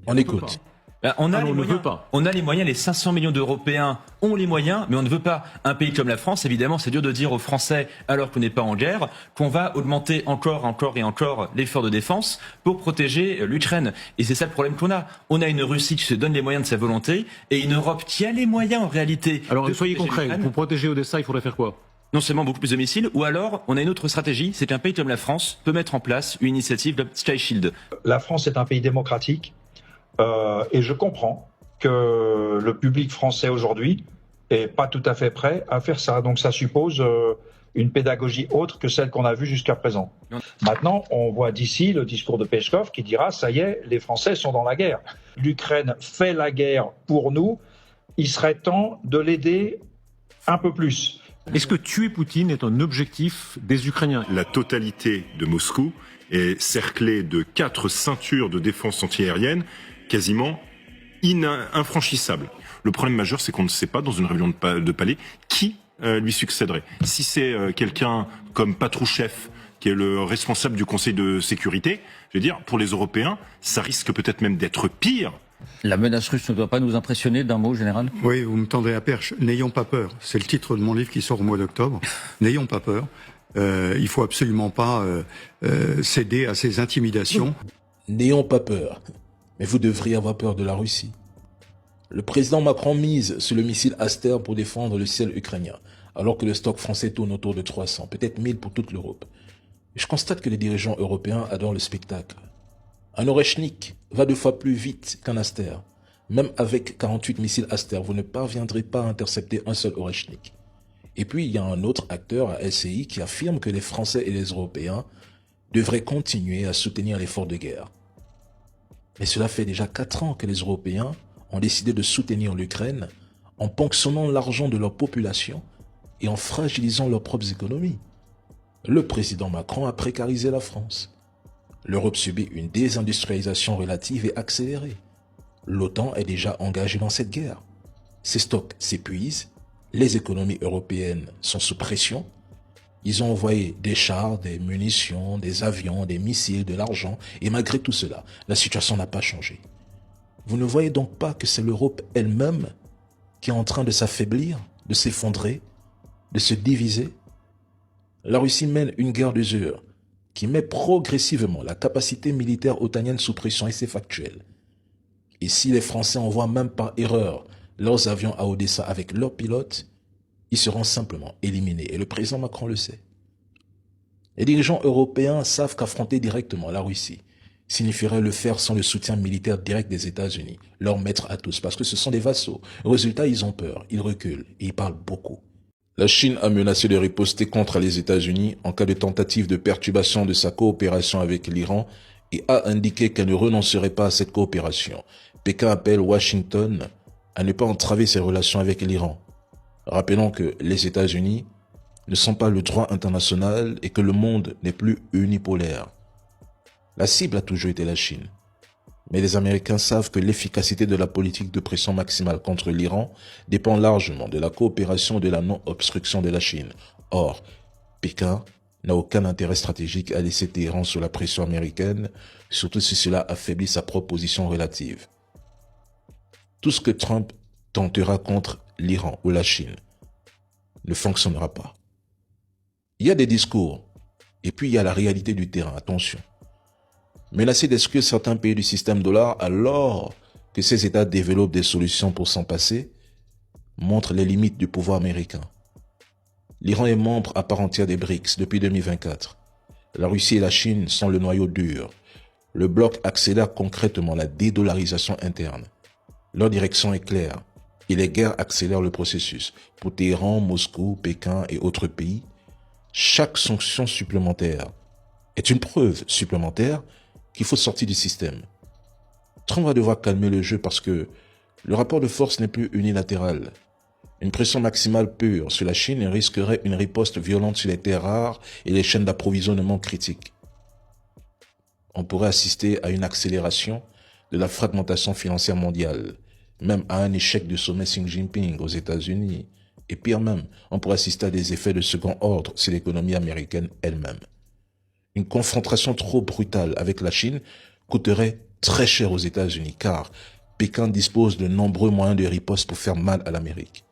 On écoute. On a on ne veut pas. On a les moyens, les 500 millions d'Européens ont les moyens, mais on ne veut pas. Un pays comme la France, évidemment, c'est dur de dire aux Français, alors qu'on n'est pas en guerre, qu'on va augmenter encore et encore l'effort de défense pour protéger l'Ukraine. Et c'est ça le problème qu'on a. On a une Russie qui se donne les moyens de sa volonté, et une Europe qui a les moyens en réalité. Alors soyez concret, pour protéger Odessa, il faudrait faire quoi? Non seulement beaucoup plus de missiles, ou alors on a une autre stratégie, c'est qu'un pays comme la France peut mettre en place une initiative de Sky Shield. La France est un pays démocratique. Et je comprends que le public français aujourd'hui est pas tout à fait prêt à faire ça. Donc ça suppose une pédagogie autre que celle qu'on a vue jusqu'à présent. Maintenant, on voit d'ici le discours de Peskov qui dira « ça y est, les Français sont dans la guerre. L'Ukraine fait la guerre pour nous. Il serait temps de l'aider un peu plus. » Est-ce que tuer Poutine est un objectif des Ukrainiens? La totalité de Moscou est cerclée de 4 ceintures de défense antiaérienne quasiment infranchissables. Le problème majeur, c'est qu'on ne sait pas, dans une réunion de palais, qui lui succéderait. Si c'est quelqu'un comme Patrouchev, qui est le responsable du Conseil de sécurité, je veux dire, pour les Européens, ça risque peut-être même d'être pire. La menace russe ne doit pas nous impressionner, d'un mot, général? Oui, vous me tendez la perche. N'ayons pas peur. C'est le titre de mon livre qui sort au mois d'octobre. N'ayons pas peur. Il faut absolument pas céder à ces intimidations. N'ayons pas peur. Mais vous devriez avoir peur de la Russie. Le président Macron mise sur le missile Aster pour défendre le ciel ukrainien, alors que le stock français tourne autour de 300, peut-être 1000 pour toute l'Europe. Je constate que les dirigeants européens adorent le spectacle. Un Oreshnik va 2 fois plus vite qu'un Aster. Même avec 48 missiles Aster, vous ne parviendrez pas à intercepter un seul Oreshnik. Et puis, il y a un autre acteur à LCI qui affirme que les Français et les Européens devraient continuer à soutenir l'effort de guerre. Mais cela fait déjà 4 ans que les Européens ont décidé de soutenir l'Ukraine en ponctionnant l'argent de leur population et en fragilisant leurs propres économies. Le président Macron a précarisé la France. L'Europe subit une désindustrialisation relative et accélérée. L'OTAN est déjà engagée dans cette guerre. Ses stocks s'épuisent, les économies européennes sont sous pression. Ils ont envoyé des chars, des munitions, des avions, des missiles, de l'argent, et malgré tout cela, la situation n'a pas changé. Vous ne voyez donc pas que c'est l'Europe elle-même qui est en train de s'affaiblir, de s'effondrer, de se diviser? La Russie mène une guerre d'usure qui met progressivement la capacité militaire otanienne sous pression, et c'est factuel. Et si les Français envoient même par erreur leurs avions à Odessa avec leurs pilotes, ils seront simplement éliminés, et le président Macron le sait. Les dirigeants européens savent qu'affronter directement la Russie signifierait le faire sans le soutien militaire direct des États-Unis, leur maître à tous, parce que ce sont des vassaux. Résultat, ils ont peur, ils reculent, et ils parlent beaucoup. La Chine a menacé de riposter contre les États-Unis en cas de tentative de perturbation de sa coopération avec l'Iran et a indiqué qu'elle ne renoncerait pas à cette coopération. Pékin appelle Washington à ne pas entraver ses relations avec l'Iran. Rappelons que les États-Unis ne sont pas le droit international et que le monde n'est plus unipolaire. La cible a toujours été la Chine. Mais les Américains savent que l'efficacité de la politique de pression maximale contre l'Iran dépend largement de la coopération et de la non-obstruction de la Chine. Or, Pékin n'a aucun intérêt stratégique à laisser Téhéran sous la pression américaine, surtout si cela affaiblit sa propre position relative. Tout ce que Trump tentera contre l'Iran ou la Chine ne fonctionnera pas. Il y a des discours, et puis il y a la réalité du terrain, attention. Menacer d'exclure certains pays du système dollar alors que ces États développent des solutions pour s'en passer montre les limites du pouvoir américain. L'Iran est membre à part entière des BRICS depuis 2024. La Russie et la Chine sont le noyau dur. Le bloc accélère concrètement la dédollarisation interne. Leur direction est claire et les guerres accélèrent le processus. Pour Téhéran, Moscou, Pékin et autres pays, chaque sanction supplémentaire est une preuve supplémentaire qu'il faut sortir du système. Trump va devoir calmer le jeu parce que le rapport de force n'est plus unilatéral. Une pression maximale pure sur la Chine risquerait une riposte violente sur les terres rares et les chaînes d'approvisionnement critiques. On pourrait assister à une accélération de la fragmentation financière mondiale, même à un échec du sommet Xi Jinping aux États-Unis. Et pire même, on pourrait assister à des effets de second ordre sur l'économie américaine elle-même. Une confrontation trop brutale avec la Chine coûterait très cher aux États-Unis car Pékin dispose de nombreux moyens de riposte pour faire mal à l'Amérique.